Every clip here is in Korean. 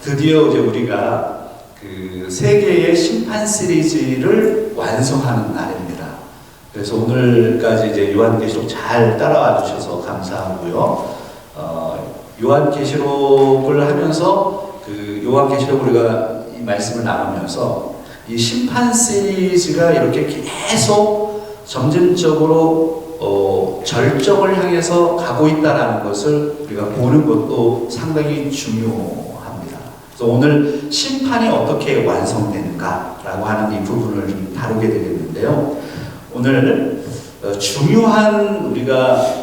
드디어 이제 우리가 그 세계의 심판 시리즈를 완성하는 날입니다. 그래서 오늘까지 이제 요한계시록 잘 따라와 주셔서 감사하고요. 요한계시록을 하면서 그 요한계시록 우리가 이 말씀을 나누면서 이 심판 시리즈가 이렇게 계속 점진적으로 절정을 향해서 가고 있다는 것을 우리가 보는 것도 상당히 중요합니다. 그래서 오늘 심판이 어떻게 완성되는가라고 하는 이 부분을 좀 다루게 되겠는데요. 오늘 중요한 우리가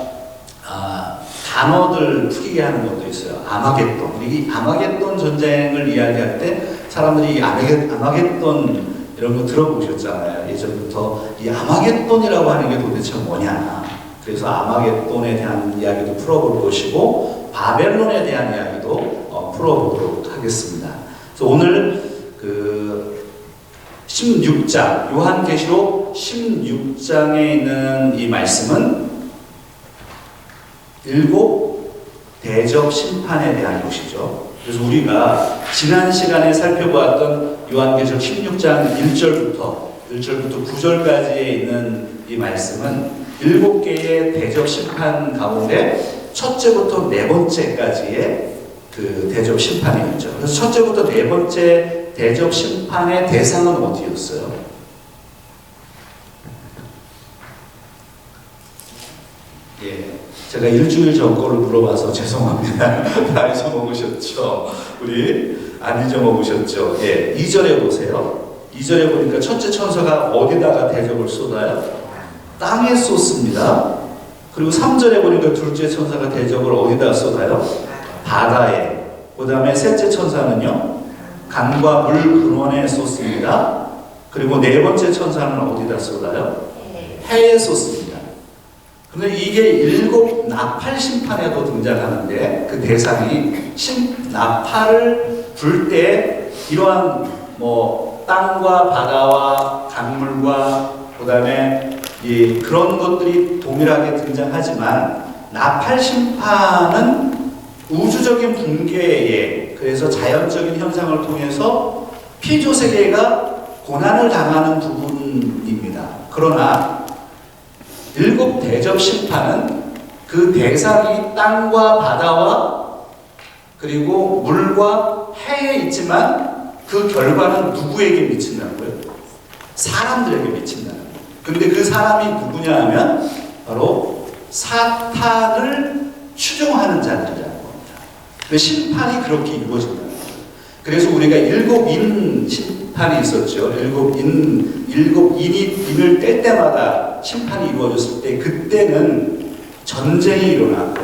단어들 풀이게 하는 것도 있어요. 아마겟돈. 이 아마겟돈 전쟁을 이야기할 때 사람들이 아마겟돈 이런 거 들어보셨잖아요. 예전부터 이 아마겟돈이라고 하는 게 도대체 뭐냐. 그래서 아마겟돈에 대한 이야기도 풀어볼 것이고 바벨론에 대한 이야기도 풀어보도록 하겠습니다. 그래서 오늘 그 16장 요한계시록 16장에 있는 이 말씀은 일곱 대접 심판에 대한 것이죠. 그래서 우리가 지난 시간에 살펴보았던 요한계시록 16장 1절부터 9절까지에 있는 이 말씀은 7개의 대접 심판 가운데 첫째부터 네 번째까지의 그 대접 심판이 있죠. 그래서 첫째부터 네 번째 대접 심판의 대상은 어디였어요? 예. 제가 일주일 전 거를 물어봐서 죄송합니다. 다 잊어먹으셨죠? 우리 안 잊어먹으셨죠? 예, 2절에 보세요. 2절에 보니까 첫째 천사가 어디다가 대접을 쏟아요? 땅에 쏟습니다. 그리고 3절에 보니까 둘째 천사가 대접을 어디다 쏟아요? 바다에. 그 다음에 셋째 천사는요? 강과 물 근원에 쏟습니다. 그리고 네 번째 천사는 어디다 쏟아요? 해에 쏟습니다. 근데 이게 일곱 나팔 심판에도 등장하는데 그 대상이 나팔을 불 때 이러한 뭐 땅과 바다와 강물과 그 다음에 그런 것들이 동일하게 등장하지만 나팔 심판은 우주적인 붕괴에 그래서 자연적인 현상을 통해서 피조세계가 고난을 당하는 부분입니다. 그러나 일곱 대접 심판은 그 대상이 땅과 바다와 그리고 물과 해에 있지만 그 결과는 누구에게 미친다고요? 사람들에게 미친다는 거예요. 근데 그 사람이 누구냐 하면 바로 사탄을 추종하는 자들이라는 겁니다. 심판이 그렇게 이루어진다는 거예요. 그래서 우리가 일곱 인 심판이 있었죠. 일곱 인이 인을 뗄 때마다 심판이 이루어졌을 때 그때는 전쟁이 일어나고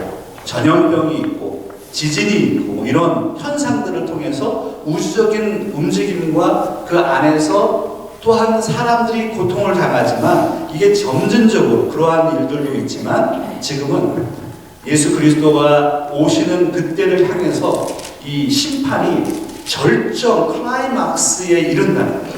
전염병이 있고 지진이 있고 뭐 이런 현상들을 통해서 우주적인 움직임과 그 안에서 또한 사람들이 고통을 당하지만 이게 점진적으로 그러한 일들도 있지만 지금은 예수 그리스도가 오시는 그때를 향해서 이 심판이 절정 클라이막스에 이른다는 거예요.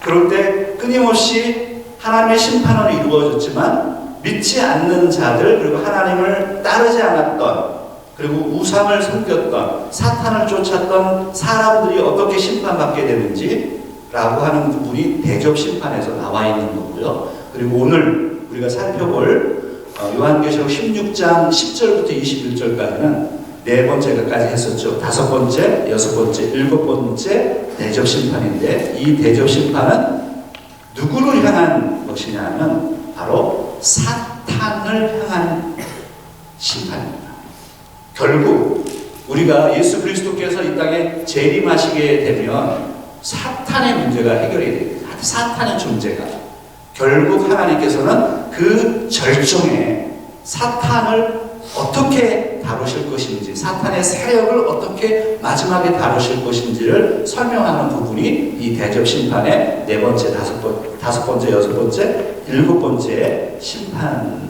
그럴 때 끊임없이 하나님의 심판은 이루어졌지만 믿지 않는 자들 그리고 하나님을 따르지 않았던 그리고 우상을 섬겼던 사탄을 쫓았던 사람들이 어떻게 심판받게 되는지 라고 하는 부분이 대접 심판에서 나와 있는 거고요. 그리고 오늘 우리가 살펴볼 요한계시록 16장 10절부터 21절까지는 네 번째까지 했었죠. 다섯 번째, 여섯 번째, 일곱 번째 대접 심판인데 이 대접 심판은 누구를 향한 것이냐면 바로 사탄을 향한 심판입니다. 결국 우리가 예수 그리스도께서 이 땅에 재림하시게 되면 사탄의 문제가 해결이 됩니다. 사탄의 존재가 결국 하나님께서는 그 절정에 사탄을 어떻게 다루실 것인지 사탄의 세력을 어떻게 마지막에 다루실 것인지를 설명하는 부분이 이 대접 심판의 네 번째, 다섯 번째, 여섯 번째, 일곱 번째 심판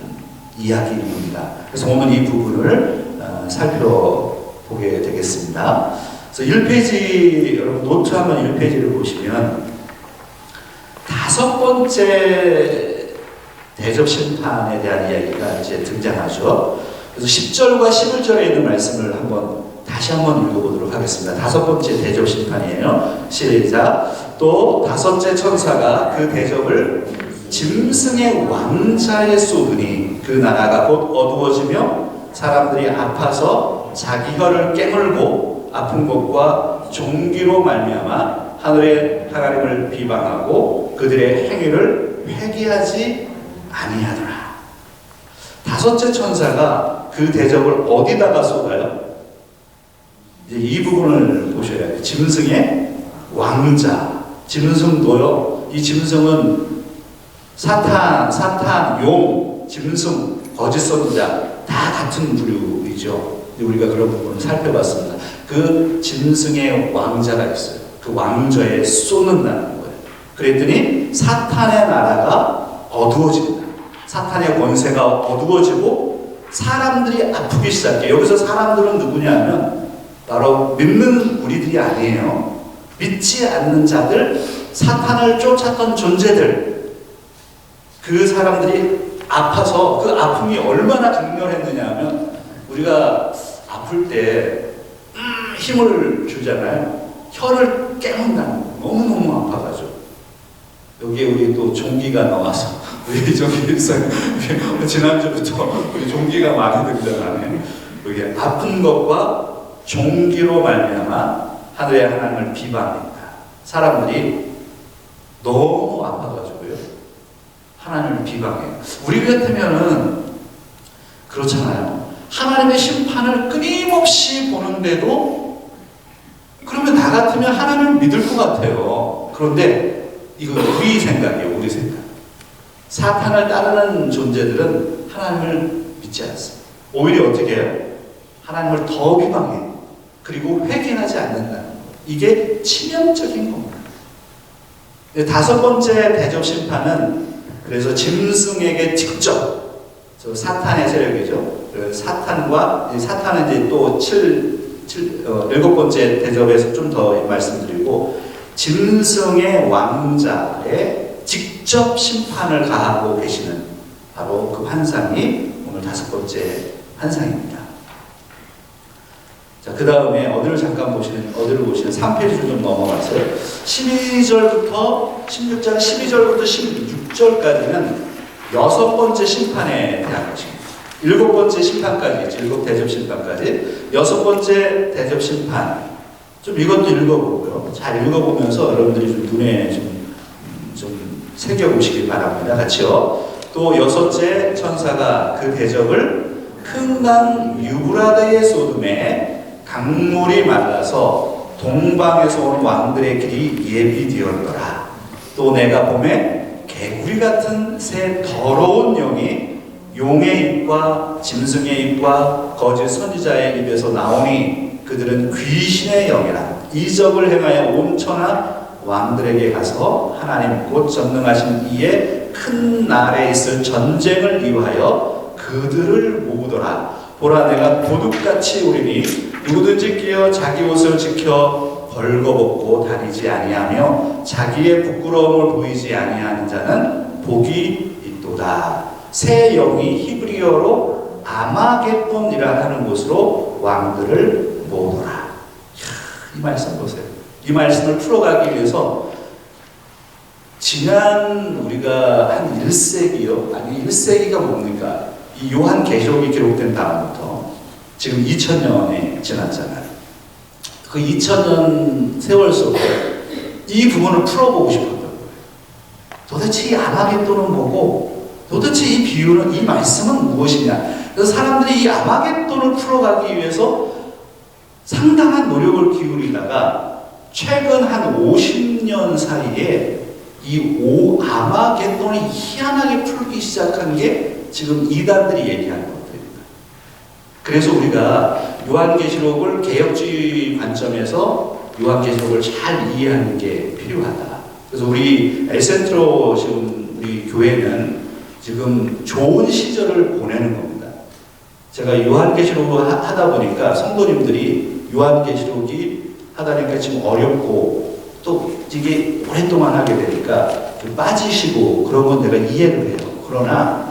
이야기입니다. 그래서 오늘 이 부분을 살펴보게 되겠습니다. 그래서 1페이지 여러분 노트 한번 1페이지를 보시면 다섯 번째 대접 심판에 대한 이야기가 이제 등장하죠. 그래서 10절과 11절에 있는 말씀을 한번 다시 한번 읽어보도록 하겠습니다. 다섯 번째 대접 심판이에요. 시작. 또 다섯째 천사가 그 대접을 짐승의 왕자에 쏟으니 그 나라가 곧 어두워지며 사람들이 아파서 자기 혀를 깨물고 아픈 것과 종기로 말미암아 하늘의 하나님을 비방하고 그들의 행위를 회개하지 아니하더라. 다섯째 천사가 그 대접을 어디다가 쏟아요? 이제 이 부분을 보셔야 돼요. 짐승의 왕자. 짐승도요. 이 짐승은 사탄, 용, 짐승, 거짓 선지자 다 같은 부류이죠. 우리가 그런 부분을 살펴봤습니다. 그 짐승의 왕자가 있어요. 그 왕좌에 쏟는다는 거예요. 그랬더니 사탄의 나라가 어두워진다. 사탄의 권세가 어두워지고 사람들이 아프기 시작해요. 여기서 사람들은 누구냐면 바로 믿는 우리들이 아니에요. 믿지 않는 자들, 사탄을 쫓았던 존재들, 그 사람들이 아파서 그 아픔이 얼마나 강렬했느냐 하면 우리가 아플 때 힘을 주잖아요. 혀를 깨문다는 거. 너무너무 아파가지고 여기에 우리 또 종기가 나와서 우리 저기 지난주부터 우리 종기가 많이 등장하네. 여기 아픈 것과 종기로 말미암아 하늘의 하나님을 비방합니다. 사람들이 너무 아파가지고요 하나님을 비방해요. 우리 같으면은 그렇잖아요. 하나님의 심판을 끊임없이 보는데도 그러면 나 같으면 하나님을 믿을 것 같아요. 그런데 이거 우리 생각이에요. 우리 생각. 사탄을 따르는 존재들은 하나님을 믿지 않습니다. 오히려 어떻게 해요? 하나님을 더 비방해요. 그리고 회개하지 않는다는 것. 이게 치명적인 겁니다. 다섯 번째 대접 심판은 그래서 짐승에게 직접, 저 사탄의 세력이죠. 사탄은 이제 또 일곱 번째 대접에서 좀 더 말씀드리고, 짐승의 왕자에 직접 심판을 가하고 계시는 바로 그 환상이 오늘 다섯 번째 환상입니다. 자, 그 다음에 어디를 보시는 3페이지를 좀 넘어가세요. 16장 12절부터 16절까지는 여섯 번째 심판에 대한 것입니다. 일곱 번째 심판까지, 일곱 대접 심판까지, 여섯 번째 대접 심판. 좀 이것도 읽어보고요. 잘 읽어보면서 여러분들이 좀 눈에 좀 새겨보시기 바랍니다. 같이요. 또 여섯째 천사가 그 대접을 큰 강 유브라데에 쏟음에 강물이 말라서 동방에서 온 왕들의 길이 예비되었더라. 또 내가 봄에 개구리 같은 새 더러운 영이 용의 입과 짐승의 입과 거짓 선지자의 입에서 나오니 그들은 귀신의 영이라. 이적을 행하여 온 천하 왕들에게 가서 하나님 곧 전능하신 이의 큰 날에 있을 전쟁을 위하여 그들을 모으더라. 보라, 내가 도둑같이 오리니 누구든지 끼어 자기 옷을 지켜 벌거벗고 다니지 아니하며 자기의 부끄러움을 보이지 아니하는 자는 복이 있도다. 새 영이 히브리어로 아마겟돈이라 하는 곳으로 왕들을 모으더라. 이 말씀 보세요. 이 말씀을 풀어가기 위해서 지난 우리가 한 1세기요. 아니 1세기가 뭡니까? 이 요한계시록이 기록된 다음부터 지금 2000년이 지났잖아요. 그 2000년 세월 속에 이 부분을 풀어보고 싶었던 거예요. 도대체 이 아마겟돈은 뭐고, 도대체 이 비유는, 이 말씀은 무엇이냐. 그래서 사람들이 이 아마겟돈을 풀어가기 위해서 상당한 노력을 기울이다가 최근 한 50년 사이에 이 아마겟돈을 희한하게 풀기 시작한 게 지금 이단들이 얘기하는 것들입니다. 그래서 우리가 요한계시록을 개혁주의 관점에서 요한계시록을 잘 이해하는 게 필요하다. 그래서 우리 엘센트로 지금 우리 교회는 지금 좋은 시절을 보내는 겁니다. 제가 요한계시록을 하다 보니까 성도님들이 요한계시록이 하다 보니까 지금 어렵고 또 이게 오랫동안 하게 되니까 빠지시고 그런 건 내가 이해를 해요. 그러나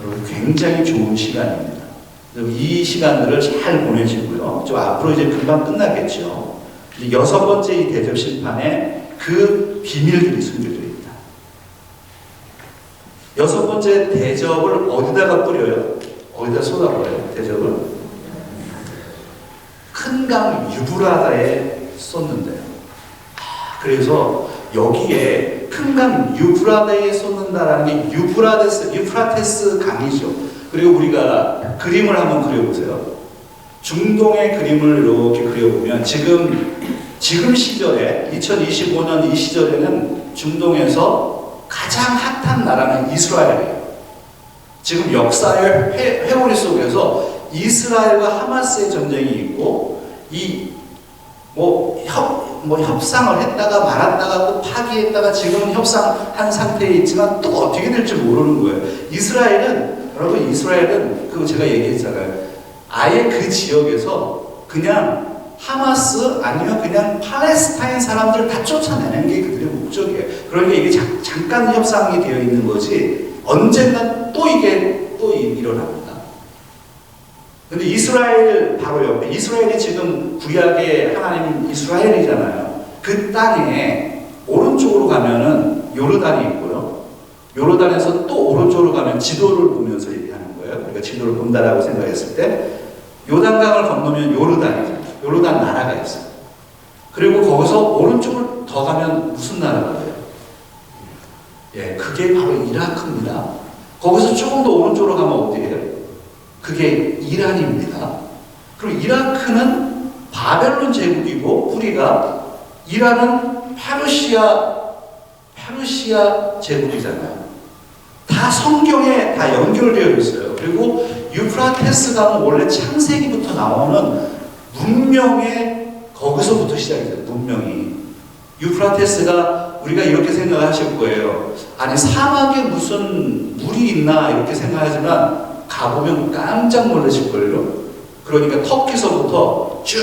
여러분 굉장히 좋은 시간입니다. 이 시간들을 잘 보내시고요. 좀 앞으로 이제 금방 끝나겠죠. 이제 6번째 이 대접 심판에 그 비밀들이 숨겨져 있다. 6번째 대접을 어디다가 뿌려요? 어디다 쏟아버려요? 대접을 큰 강 유브라다에 쏟는데요. 그래서 여기에 큰 강 유브라다에 쏟는다라는 게 유프라테스 강이죠. 그리고 우리가 그림을 한번 그려보세요. 중동의 그림을 이렇게 그려보면 지금 시절에 2025년 이 시절에는 중동에서 가장 핫한 나라는 이스라엘이에요. 지금 역사의 회오리 속에서 이스라엘과 하마스의 전쟁이 있고 협상을 했다가 말았다가 또 파기했다가 지금은 협상한 상태에 있지만 또 어떻게 될지 모르는 거예요. 이스라엘은 제가 얘기했잖아요. 아예 그 지역에서 그냥 하마스 아니면 그냥 팔레스타인 사람들 다 쫓아내는 게 그들의 목적이에요. 그러니까 이게 잠깐 협상이 되어 있는 거지 언젠가 또 이게 또 일어납니다. 근데 이스라엘 바로 옆에 이스라엘이 지금 구약의 하나님 이스라엘이잖아요. 그 땅에 오른쪽으로 가면은 요르단이 있고요. 요르단에서 또 오른쪽으로 가면 지도를 보면서 얘기하는 거예요. 우리가 지도를 본다라고 생각했을 때 요단강을 건너면 요르단이잖아요. 요르단 나라가 있어요. 그리고 거기서 오른쪽을 더 가면 무슨 나라가 돼요? 예, 그게 바로 이라크입니다. 거기서 조금 더 오른쪽으로 가면 어디예요? 그게 이란입니다. 그리고 이라크는 바벨론 제국이고 뿌리가 이란은 페르시아 제국이잖아요. 다 성경에 다 연결되어 있어요. 그리고 유프라테스 강은 원래 창세기부터 나오는 문명의 거기서부터 시작이 돼요. 문명이. 유프라테스가 우리가 이렇게 생각하실 거예요. 아니 사막에 무슨 물이 있나 이렇게 생각하지만 가보면 깜짝 놀라실걸요. 그러니까 터키서부터 쭉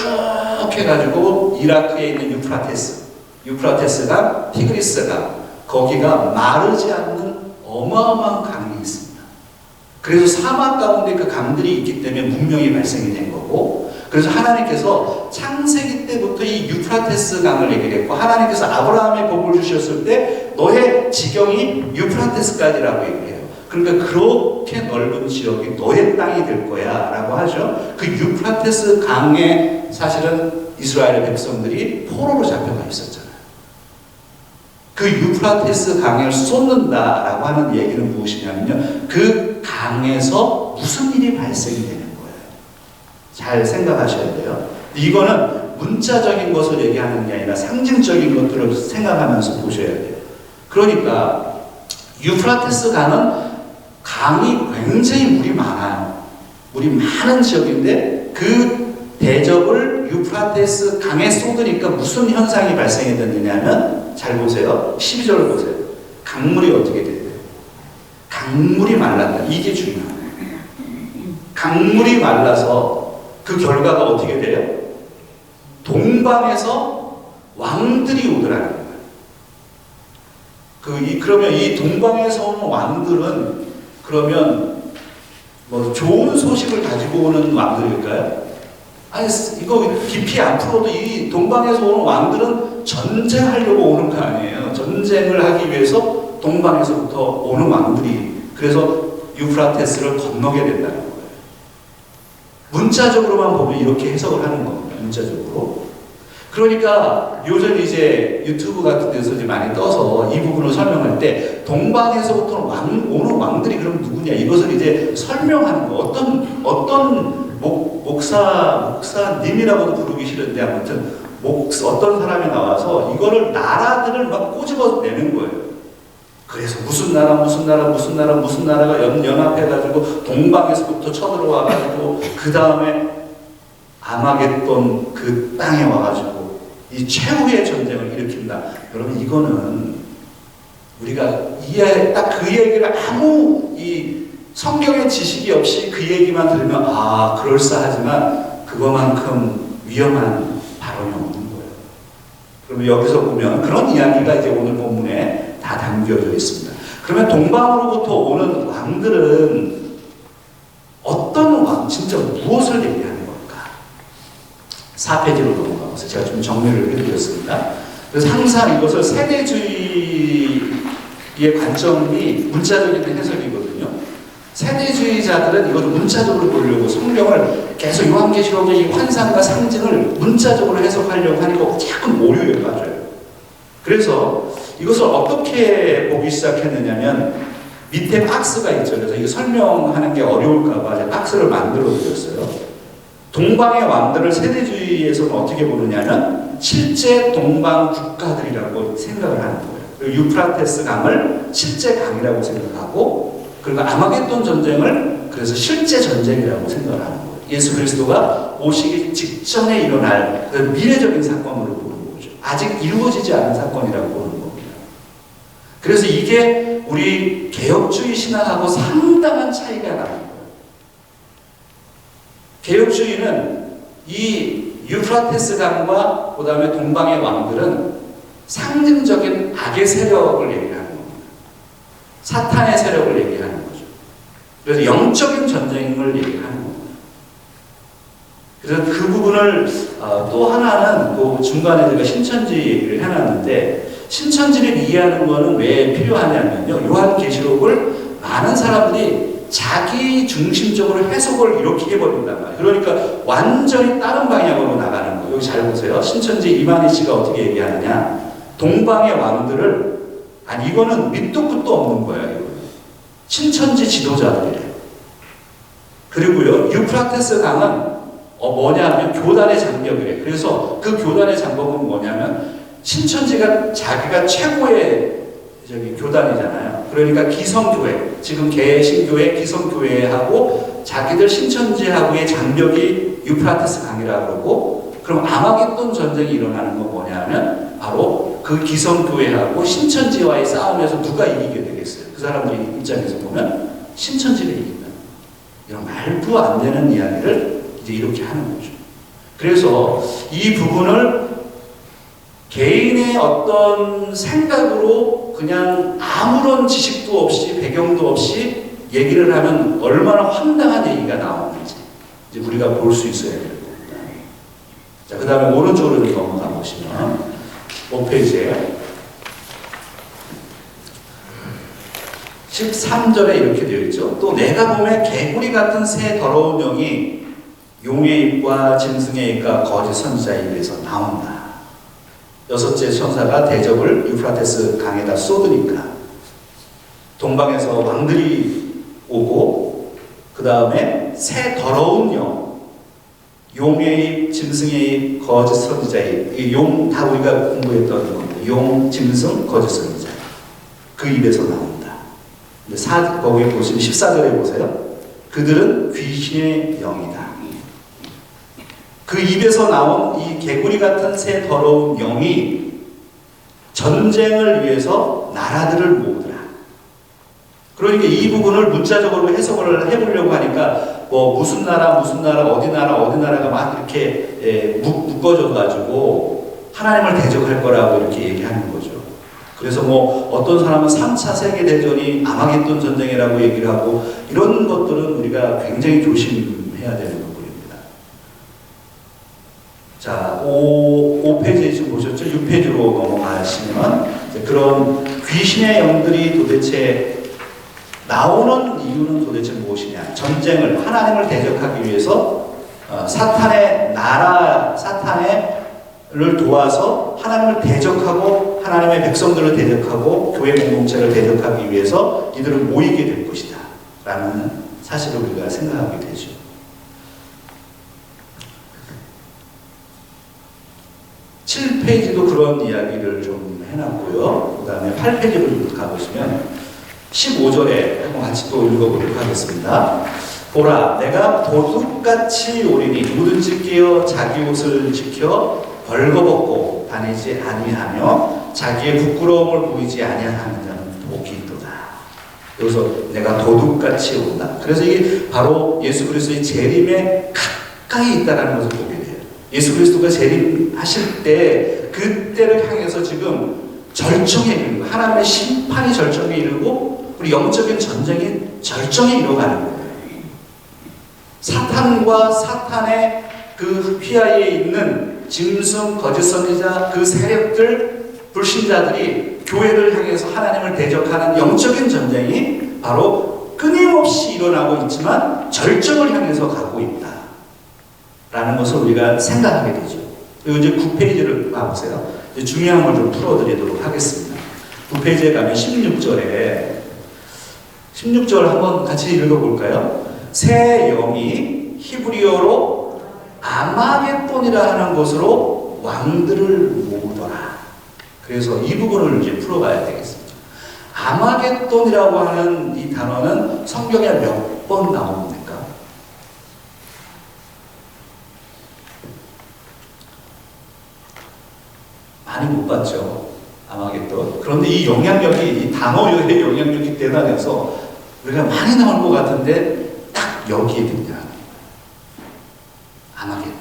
해가지고 이라크에 있는 유프라테스가 티그리스가 거기가 마르지 않는 어마어마한 강이 있습니다. 그래서 사막 가운데 그 강들이 있기 때문에 문명이 발생이 된 거고, 그래서 하나님께서 창세기 때부터 이 유프라테스 강을 얘기했고, 하나님께서 아브라함에 복을 주셨을 때 너의 지경이 유프라테스까지라고 얘기해요. 그러니까 그렇게 넓은 지역이 너의 땅이 될 거야 라고 하죠. 그 유프라테스 강에 사실은 이스라엘 백성들이 포로로 잡혀가 있었잖아요. 그 유프라테스 강을 쏟는다라고 하는 얘기는 무엇이냐면요, 그 강에서 무슨 일이 발생이 되는 거예요. 잘 생각하셔야 돼요. 이거는 문자적인 것을 얘기하는 게 아니라 상징적인 것들을 생각하면서 보셔야 돼요. 그러니까 유프라테스 강이 굉장히 물이 많아요. 물이 많은 지역인데 그 대접을 유프라테스 강에 쏟으니까 무슨 현상이 발생이 됐느냐면, 잘 보세요. 12절을 보세요. 강물이 어떻게 돼요? 강물이 말랐다. 이게 중요해요. 강물이 말라서 그 결과가 어떻게 돼요? 동방에서 왕들이 오더라는 거예요. 그러면 이 동방에서 오는 왕들은 그러면 뭐 좋은 소식을 가지고 오는 왕들일까요? 아니, 이거 깊이 안 풀어도 이 동방에서 오는 왕들은 전쟁하려고 오는 거 아니에요. 전쟁을 하기 위해서 동방에서부터 오는 왕들이, 그래서 유프라테스를 건너게 된다는 거예요. 문자적으로만 보면 이렇게 해석을 하는 겁니다. 문자적으로. 그러니까 요즘 이제 유튜브 같은 데서 이제 많이 떠서 이 부분을 설명할 때 동방에서부터 오는 왕들이 그럼 누구냐, 이것을 이제 설명하는 거. 어떤 목사님이라고도 부르기 싫은데 아무튼 어떤 사람이 나와서 이거를 나라들을 막 꼬집어 내는 거예요. 그래서 무슨 나라가 연합해가지고 동방에서부터 쳐들어와가지고 그 다음에 아마겟돈 그 땅에 와가지고 이 최후의 전쟁을 일으킨다. 여러분, 이거는 우리가 딱 그 얘기를 아무 이 성경의 지식이 없이 그 얘기만 들으면 그럴싸하지만 그거만큼 위험한 발언이 없는 거예요. 그러면 여기서 보면 그런 이야기가 이제 오늘 본문에 다 담겨져 있습니다. 그러면 동방으로부터 오는 왕들은 어떤 왕, 진짜 무엇을 얘기하는 걸까? 4페이지로 넘어가면서 제가 좀 정리를 해드렸습니다. 그래서 항상 이것을 세대주의의 관점이 문자적인 해석이거든요. 세대주의자들은 이걸 문자적으로 보려고 성경을 계속 요한계시록의 이 환상과 상징을 문자적으로 해석하려고 하니까 자꾸 오류에 빠져요. 그래서 이것을 어떻게 보기 시작했느냐면 밑에 박스가 있죠. 그래서 이거 설명하는 게 어려울까봐 제가 박스를 만들어 드렸어요. 동방의 왕들을 세대주의에서는 어떻게 보느냐면 실제 동방 국가들이라고 생각을 하는 거예요. 그리고 유프라테스 강을 실제 강이라고 생각하고, 그리고 아마겟돈 전쟁을 그래서 실제 전쟁이라고 생각을 하는 거예요. 예수 그리스도가 오시기 직전에 일어날 미래적인 사건으로 보는 거죠. 아직 이루어지지 않은 사건이라고 보는 겁니다. 그래서 이게 우리 개혁주의 신앙하고 상당한 차이가 나는 거예요. 개혁주의는 이 유프라테스 강과 그 다음에 동방의 왕들은 상징적인 악의 세력을 얘기하는 겁니다. 사탄의 세력을 얘기하는 거죠. 그래서 영적인 전쟁을 얘기하는 겁니다. 그래서 그 부분을 또 하나는 그 중간에 제가 신천지 얘기를 해놨는데, 신천지를 이해하는 거는 왜 필요하냐면요, 요한계시록을 많은 사람들이 자기 중심적으로 해석을 이렇게 해버린단 말이에요. 그러니까 완전히 다른 방향으로 나가는 거예요. 여기 잘 보세요. 신천지 이만희 씨가 어떻게 얘기하느냐, 동방의 왕들을, 아니 이거는 밑도 끝도 없는 거예요. 이거는. 신천지 지도자들이래요. 그리고요, 유프라테스 강은 뭐냐면 교단의 장벽이래. 그래서 그 교단의 장벽은 뭐냐면 신천지가 자기가 최고의 교단이잖아요. 그러니까 기성교회, 지금 개신교회 기성교회하고 자기들 신천지하고의 장벽이 유프라테스 강이라고 그러고, 그럼 아마겟돈 전쟁이 일어나는 건 뭐냐면 바로 그 기성교회하고 신천지와의 싸움에서 누가 이기게 되겠어요? 그 사람들의 입장에서 보면 신천지가 이긴다. 이런 말도 안 되는 이야기를 이제 이렇게 하는 거죠. 그래서 이 부분을 개인의 어떤 생각으로 그냥 아무런 지식도 없이 배경도 없이 얘기를 하면 얼마나 황당한 얘기가 나오는지 이제 우리가 볼 수 있어야 될 겁니다. 자, 그 다음에 오른쪽으로 넘어가 보시면 5페이지에 13절에 이렇게 되어 있죠. 또 내가 보면 개구리 같은 새 더러운 영이 용의 입과 짐승의 입과 거짓 선지자의 입에서 나온다. 여섯째 천사가 대적을 유프라테스 강에다 쏟으니까 동방에서 왕들이 오고, 그 다음에 새 더러운 영, 용의 입, 짐승의 입, 거짓 선지자의 입, 용 다 우리가 공부했던 겁니다. 용, 짐승, 거짓 선지자, 그 입에서 나온다. 거기 보시면 14절에 보세요. 그들은 귀신의 영이다. 그 입에서 나온 이 개구리 같은 새 더러운 영이 전쟁을 위해서 나라들을 모으더라. 그러니까 이 부분을 문자적으로 해석을 해보려고 하니까 뭐 무슨 나라 어디 나라가 막 이렇게 묶어져 가지고 하나님을 대적할 거라고 이렇게 얘기하는 거죠. 그래서 뭐 어떤 사람은 3차 세계대전이 아마겟돈 전쟁이라고 얘기를 하고, 이런 것들은 우리가 굉장히 조심해야 되는 부분입니다. 자, 5페이지 지금 보셨죠? 6페이지로 넘어가시면 그런 귀신의 영들이 도대체 나오는 이유는 도대체 무엇이냐? 전쟁을, 하나님을 대적하기 위해서 사탄의 사탄을 도와서 하나님을 대적하고 하나님의 백성들을 대적하고 교회 공동체를 대적하기 위해서 이들은 모이게 될 것이다 라는 사실을 우리가 생각하게 되죠. 7페이지도 그런 이야기를 좀 해놨고요. 그 다음에 8페이지로 가보시면 15절에 한번 같이 또 읽어보도록 하겠습니다. 보라, 내가 도둑같이 오리니 누구든지 깨어 자기 옷을 지켜 벌거벗고 다니지 아니하며 자기의 부끄러움을 보이지 아니하는 자는 복이 있도다. 여기서 내가 도둑같이 온다. 그래서 이게 바로 예수 그리스도의 재림에 가까이 있다는 것을 보게 돼요. 예수 그리스도가 재림하실 때 그때를 향해서 지금 절정에 이르고, 하나님의 심판이 절정에 이르고 우리 영적인 전쟁이 절정에 이뤄가는 거예요. 사탄과 사탄의 그 휘하에 있는 짐승, 거짓 선지자, 그 세력들, 불신자들이 교회를 향해서 하나님을 대적하는 영적인 전쟁이 바로 끊임없이 일어나고 있지만 절정을 향해서 가고 있다 라는 것을 우리가 생각하게 되죠. 그리고 이제 9페이지를 봐보세요. 이제 중요한 걸 좀 풀어드리도록 하겠습니다. 9페이지에 가면 16절 한번 같이 읽어볼까요? 새 영이 히브리어로 아마겟돈이라 하는 것으로 왕들을 모으더라. 그래서 이 부분을 이제 풀어봐야 되겠습니다. 아마겟돈이라고 하는 이 단어는 성경에 몇 번 나옵니까? 많이 못 봤죠. 아마겟돈. 그런데 이 영향력이, 이 단어의 영향력이 대단해서 우리가 많이 나올 것 같은데 딱 여기에 등장합니다. 아마겟돈.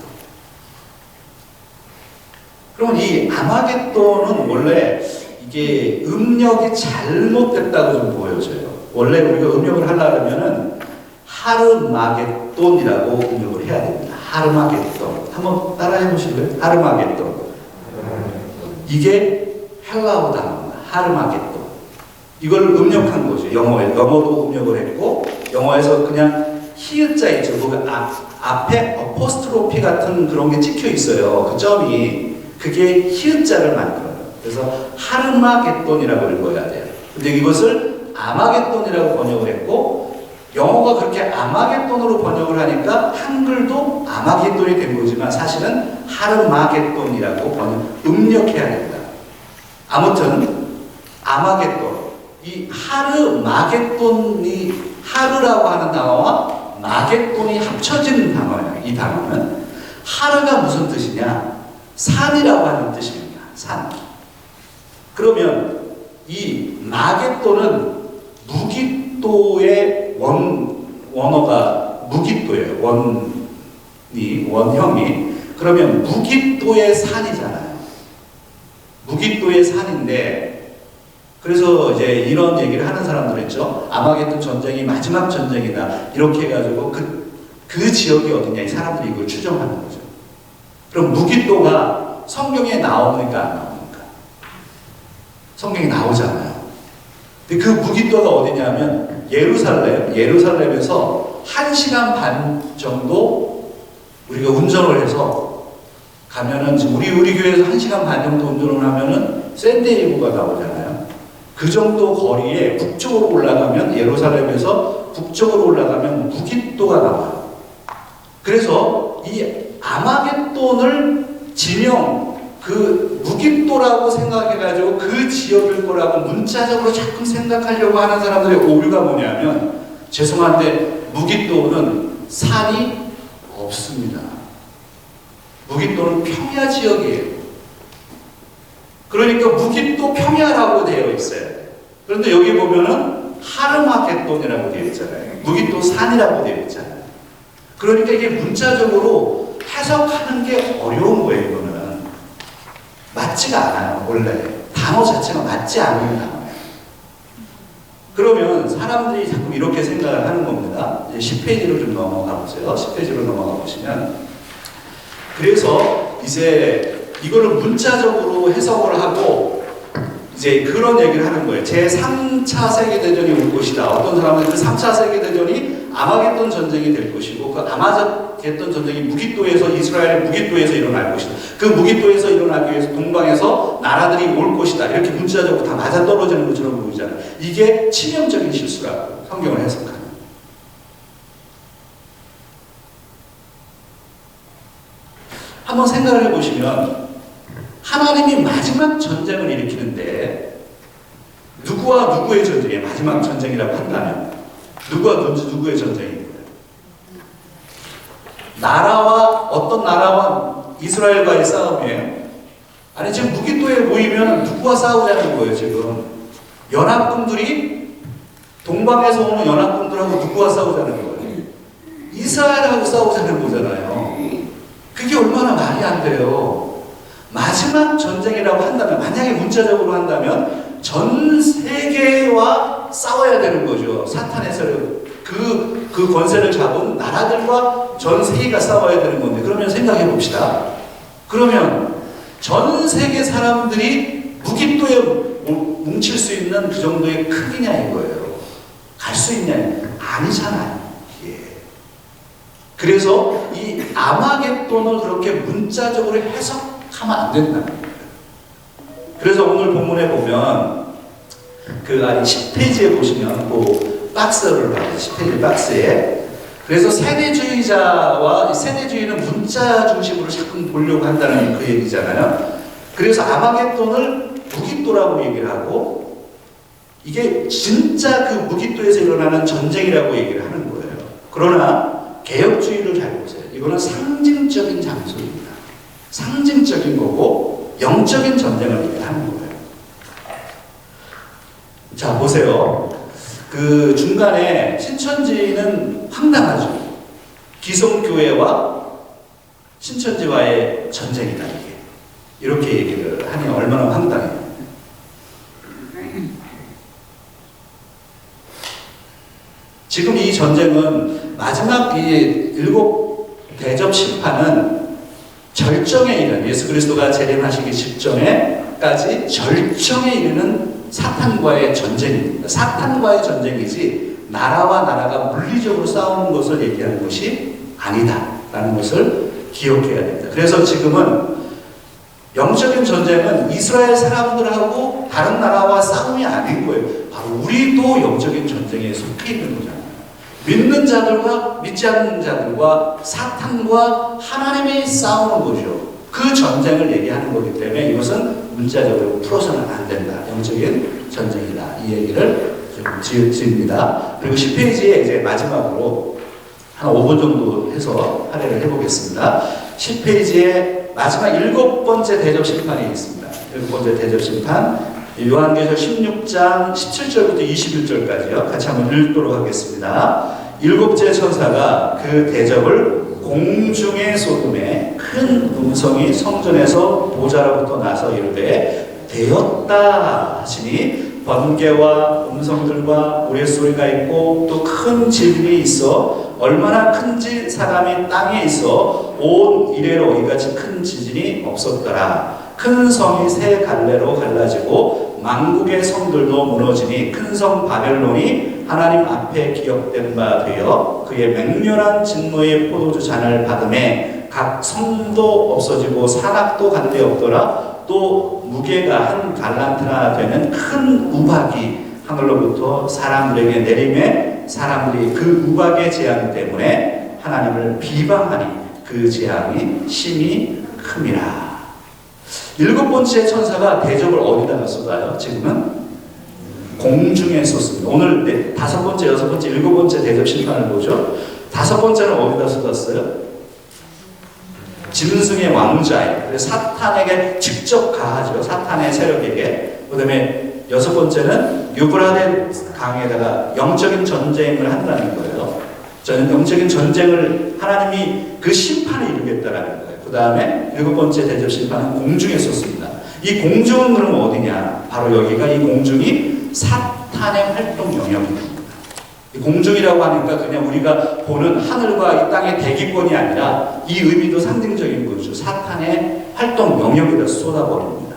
그럼 이 아마겟돈은 원래 이게 음력이 잘못됐다고 좀 보여져요. 원래 우리가 음력을 하려면은 하르마겟돈이라고 음력을 해야 됩니다. 하르마겟돈. 한번 따라해 보실래요? 하르마겟돈. 이게 헬라어 단어입니다. 하르마겟돈. 이걸 음력한 거죠. 영어도 음력을 했고, 영어에서 그냥 히읗자 있죠. 거기 앞에 어포스트로피 같은 그런 게 찍혀 있어요. 그 점이. 그게 히읗자를 만들어요. 그래서 하르마겟돈이라고 읽어야 돼요. 근데 이것을 아마겟돈이라고 번역을 했고, 영어가 그렇게 아마겟돈으로 번역을 하니까 한글도 아마겟돈이 된 거지만 사실은 하르마겟돈이라고 음력해야 됩니다. 아무튼 아마겟돈, 이 하르마겟돈이 하르라고 하는 단어와 마겟돈이 합쳐진 단어예요. 이 단어는 하르가 무슨 뜻이냐? 산이라고 하는 뜻입니다. 산. 그러면 이 마겟돈은 무깃도의 원어가 무깃도예요. 원형이. 그러면 무깃도의 산이잖아요. 무깃도의 산인데, 그래서 이제 이런 얘기를 하는 사람들 있죠. 아마겟돈 전쟁이 마지막 전쟁이다. 이렇게 해가지고 그 지역이 어디냐. 이 사람들이 이걸 추정하는 거죠. 그럼 무깃도가 성경에 나옵니까? 안 나옵니까? 성경에 나오잖아요. 근데 그 무깃도가 어디냐면 예루살렘에서 1시간 반 정도 우리가 운전을 해서 가면은, 우리 교회에서 1시간 반 정도 운전을 하면은 샌디에이고가 나오잖아요. 그 정도 거리에 북쪽으로 올라가면, 예루살렘에서 북쪽으로 올라가면 무깃도가 나와요. 그래서 이 아마겟돈을 그 무깃도라고 생각해가지고 그 지역일 거라고 문자적으로 자꾸 생각하려고 하는 사람들의 오류가 뭐냐면, 죄송한데 무깃도는 산이 없습니다. 무깃도는 평야 지역이에요. 그러니까 무깃도 평야라고 되어 있어요. 그런데 여기 보면은 하르마겟돈이라고 되어 있잖아요. 무깃도 산이라고 되어 있잖아요. 그러니까 이게 문자적으로 해석하는 게 어려운 거예요. 이거는 맞지가 않아요. 원래 단어 자체가 맞지 않는 단어예요. 그러면 사람들이 자꾸 이렇게 생각을 하는 겁니다. 이제 10페이지로 좀 넘어가 보세요. 10페이지로 넘어가 보시면, 그래서 이제 이거를 문자적으로 해석을 하고 이제 그런 얘기를 하는 거예요. 제3차 세계대전이 올 것이다. 어떤 사람은 그 3차 세계대전이 아마겟돈 전쟁이 될 것이고, 그 아마겟돈 전쟁이 무깃도에서, 이스라엘의 무깃도에서 일어날 것이다. 그 무깃도에서 일어나기 위해서 동방에서 나라들이 올 것이다. 이렇게 문자적으로 다 맞아떨어지는 것처럼 보이잖아요. 이게 치명적인 실수라고 성경을 해석하는. 한번 생각을 해보시면, 하나님이 마지막 전쟁을 일으키는데 누구와 누구의 전쟁이에요? 마지막 전쟁이라고 한다면 누구와 누구의 전쟁인 거예요? 어떤 나라와 이스라엘과의 싸움이에요? 아니, 지금 무깃도에 모이면 누구와 싸우자는 거예요? 지금 연합군들이, 동방에서 오는 연합군들하고 누구와 싸우자는 거예요? 이스라엘하고 싸우자는 거잖아요. 그게 얼마나 말이 안 돼요. 마지막 전쟁이라고 한다면, 만약에 문자적으로 한다면 전 세계와 싸워야 되는 거죠. 사탄의 세력. 그 권세를 잡은 나라들과 전 세계가 싸워야 되는 건데, 그러면 생각해 봅시다. 그러면 전 세계 사람들이 무기토에 뭉칠 수 있는 그 정도의 크기냐 이거예요. 갈 수 있냐? 아니잖아요. 예. 그래서 이 아마겟돈을 그렇게 문자적으로 해석하면 안 된다는 거예요. 그래서 오늘 본문에 보면 그 아래 10페이지에 보시면 그 박스를 봐요. 10페이지 박스에. 그래서 세대주의자와 세대주의는 문자 중심으로 자꾸 보려고 한다는 그 얘기잖아요. 그래서 아마겟돈을 무기토라고 얘기를 하고, 이게 진짜 그 무기토에서 일어나는 전쟁이라고 얘기를 하는 거예요. 그러나 개혁주의를 잘 보세요. 이거는 상징적인 장소입니다. 상징적인 거고 영적인 전쟁을 얘기하는 거예요. 자, 보세요. 그 중간에 신천지는 황당하죠. 기성교회와 신천지와의 전쟁이다, 이게. 이렇게 얘기를 하니 얼마나 황당해요. 지금 이 전쟁은 마지막 이 7 대접 심판은 절정에 이르는, 예수 그리스도가 재림하시기 직전에까지 절정에 이르는 사탄과의 전쟁입니다. 사탄과의 전쟁이지 나라와 나라가 물리적으로 싸우는 것을 얘기하는 것이 아니다라는 것을 기억해야 됩니다. 그래서 지금은 영적인 전쟁은 이스라엘 사람들하고 다른 나라와 싸움이 아닌 거예요. 바로 우리도 영적인 전쟁에 속해 있는 거잖아요. 믿는 자들과 믿지 않는 자들과 사탄과 하나님이 싸우는 거죠. 그 전쟁을 얘기하는 거기 때문에 이것은 문자적으로 풀어서는 안 된다. 영적인 전쟁이다. 이 얘기를 좀 지읍니다. 그리고 10페이지에 이제 마지막으로 한 5분 정도 해서 할애를 해보겠습니다. 10페이지에 마지막 7번째 대접 심판이 있습니다. 7번째 대접 심판. 요한계시록 16장 17절부터 21절까지요. 같이 한번 읽도록 하겠습니다. 7째 천사가 그 대접을 공중에 쏟음에 큰 음성이 성전에서 보좌로부터 나서 이르되 되었다 하시니 번개와 음성들과 우레소리가 있고 또 큰 지진이 있어 얼마나 큰지 사람이 땅에 있어 온 이래로 이같이 큰 지진이 없었더라. 큰 성이 세 갈래로 갈라지고 만국의 성들도 무너지니 큰 성 바벨론이 하나님 앞에 기억된 바 되어 그의 맹렬한 진노의 포도주 잔을 받음에 각 성도 없어지고 산악도 간데 없더라. 또 무게가 한 달란트나 되는 큰 우박이 하늘로부터 사람들에게 내림에 사람들이 그 우박의 재앙 때문에 하나님을 비방하니 그 재앙이 심히 큼이라. 7번째 천사가 대접을 어디다가 쏟아요? 지금은 공중에 쏟습니다. 오늘 5번째, 6번째, 7번째 대접 심판을 보죠. 5번째는 어디다 쏟았어요? 짐승의 왕자에, 사탄에게 직접 가하죠. 사탄의 세력에게. 그 다음에 6번째는 유브라데 강에다가 영적인 전쟁을 한다는 거예요. 저는 영적인 전쟁을 하나님이 그 심판을 이루겠다라는 거예요. 그 다음에 7번째 대접 심판은 공중에 쏟습니다. 이 공중은 그럼 어디냐? 바로 여기가 이 공중이 사탄의 활동 영역입니다. 이 공중이라고 하니까 그냥 우리가 보는 하늘과 이 땅의 대기권이 아니라 이 의미도 상징적인 거죠. 사탄의 활동 영역에다 쏟아버립니다.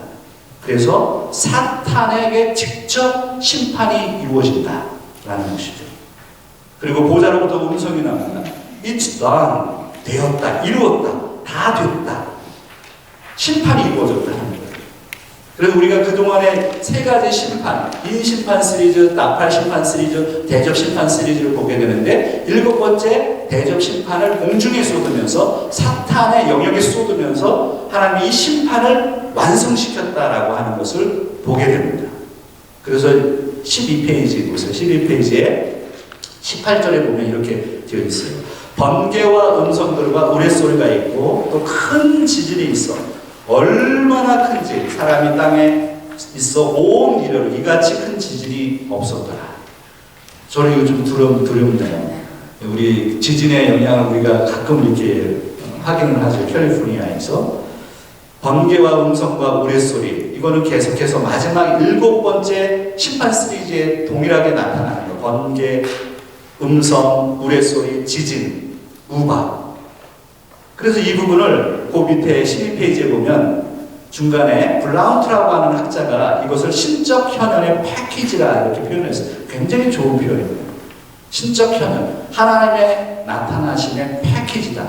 그래서 사탄에게 직접 심판이 이루어진다라는 것이죠. 그리고 보좌로부터 음성이 나옵니다. It's done. 되었다. 이루었다. 다 됐다. 심판이 이루어졌다는 거예요. 그래서 우리가 그동안에 3가지 심판, 인심판 시리즈, 나팔 심판 시리즈, 대접 심판 시리즈를 보게 되는데 7번째 대접 심판을 공중에 쏟으면서 사탄의 영역에 쏟으면서 하나님이 이 심판을 완성시켰다라고 하는 것을 보게 됩니다. 그래서 12페이지 보세요. 12페이지에 18절에 보면 이렇게 되어 있어요. 번개와 음성들과 우레소리가 있고 또 큰 지진이 있어 얼마나 큰지 사람이 땅에 있어 온 이래로 이같이 큰 지진이 없었더라. 저는 이거 좀 두렵네요. 우리 지진의 영향을 우리가 가끔 이렇게 확인을 하죠. 캘리포니아에서 번개와 음성과 우레소리, 이거는 계속해서 마지막 7번째 심판 시리즈에 동일하게 나타나는 거예요. 번개, 음성, 우레소리, 지진, 우박. 그래서 이 부분을 그 밑에 12페이지에 보면 중간에 블라운트라고 하는 학자가 이것을 신적 현현의 패키지라 이렇게 표현했어요. 굉장히 좋은 표현이에요. 신적 현현, 하나님의 나타나심의 패키지다.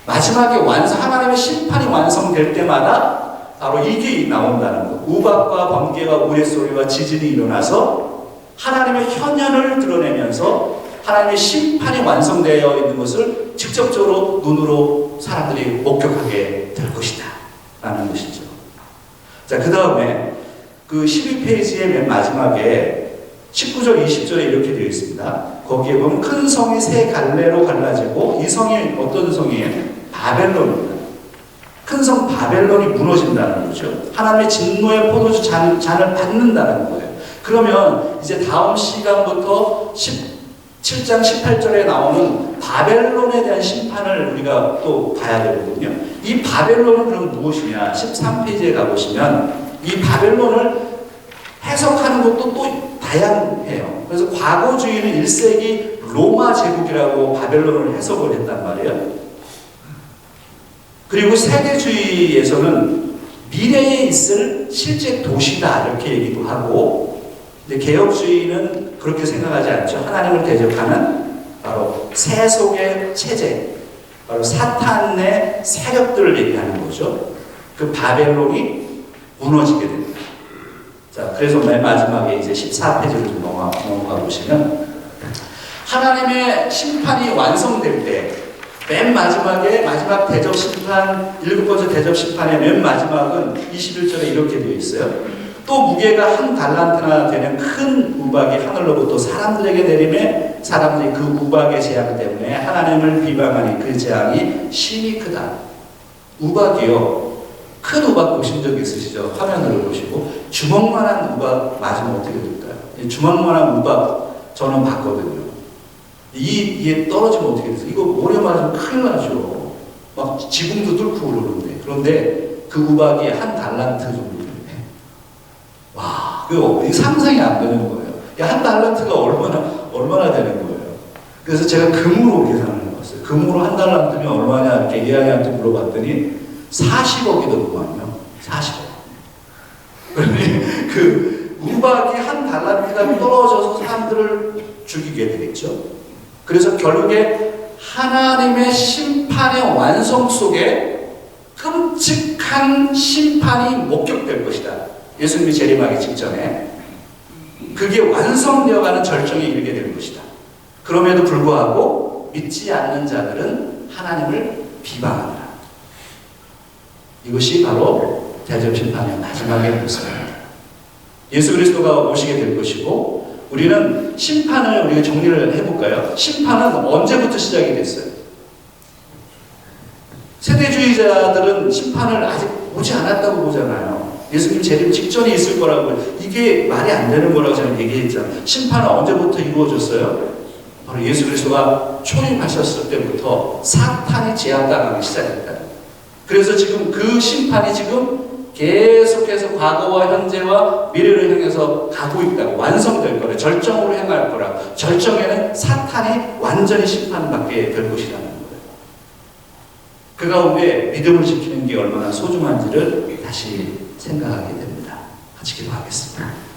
마지막에 하나님의 심판이 완성될 때마다 바로 이게 나온다는 거. 우박과 번개와 우레소리와 지진이 일어나서 하나님의 현현을 드러내면서 하나님의 심판이 완성되어 있는 것을 직접적으로 눈으로 사람들이 목격하게 될 것이다 라는 것이죠. 자, 그 다음에 그 12페이지의 맨 마지막에 19절 20절에 이렇게 되어 있습니다. 거기에 보면 큰 성이 세 갈래로 갈라지고, 이 성이 어떤 성이에요? 바벨론입니다. 큰 성 바벨론이 무너진다는 거죠. 하나님의 진노의 포도주 잔을 받는다는 거예요. 그러면 이제 다음 시간부터 17장 18절에 나오는 바벨론에 대한 심판을 우리가 또 봐야 되거든요. 이 바벨론은 그럼 무엇이냐? 13페이지에 가보시면 이 바벨론을 해석하는 것도 또 다양해요. 그래서 과거주의는 1세기 로마 제국이라고 바벨론을 해석을 했단 말이에요. 그리고 세대주의에서는 미래에 있을 실제 도시다 이렇게 얘기도 하고, 근데 개혁주의는 그렇게 생각하지 않죠. 하나님을 대적하는 바로 세속의 체제, 바로 사탄의 세력들을 얘기하는 거죠. 그 바벨론이 무너지게 됩니다. 자, 그래서 맨 마지막에 이제 14페이지를 좀 넘어가 보시면 하나님의 심판이 완성될 때 맨 마지막에 마지막 대접 심판, 7번째 대접 심판의 맨 마지막은 21절에 이렇게 되어 있어요. 또 무게가 한 달란트나 되는 큰 우박이 하늘로부터 사람들에게 내리매 사람들이 그 우박의 재앙 때문에 하나님을 비방하니 그 재앙이 심히 크다. 우박이요. 큰 우박 보신 적 있으시죠? 화면으로 보시고 주먹만한 우박 맞으면 어떻게 될까요? 주먹만한 우박 저는 봤거든요. 이게 떨어지면 어떻게 되세요? 이거 모래 맞으면 큰일 나죠. 막 지붕도 뚫고 그러는데. 그런데 그 우박이 한 달란트 정도 되네. 와, 이거 상상이 안 되는 거예요. 한 달란트가 얼마나 되는 거예요. 그래서 제가 금으로 계산을 해봤어요. 금으로 한 달란트면 얼마냐 이렇게 이야기한테 물어봤더니 40억이 넘거든요. 40억. 그러니 그 우박이 한 달란트가 떨어져서 사람들을 죽이게 되겠죠. 그래서 결국에 하나님의 심판의 완성 속에 끔찍한 심판이 목격될 것이다. 예수님이 재림하기 직전에 그게 완성되어가는 절정에 이르게 될 것이다. 그럼에도 불구하고 믿지 않는 자들은 하나님을 비방한다. 이것이 바로 대접 심판의 마지막의 모습입니다. 예수 그리스도가 오시게 될 것이고, 우리는 심판을 우리가 정리를 해볼까요? 심판은 언제부터 시작이 됐어요? 세대주의자들은 심판을 아직 오지 않았다고 보잖아요. 예수님 재림 직전에 있을 거라고. 이게 말이 안 되는 거라고 저는 얘기했잖아요. 심판은 언제부터 이루어졌어요? 바로 예수 그리스도가 초림하셨을 때부터 사탄이 제압당하기 시작했다. 그래서 지금 그 심판이 지금 계속해서 과거와 현재와 미래를 향해서 가고 있다고, 완성될 거라, 절정으로 향할 거라. 절정에는 사탄이 완전히 심판받게 될 것이라는 거예요. 그 가운데 믿음을 지키는 게 얼마나 소중한지를 다시 생각하게 됩니다. 같이 기도하겠습니다.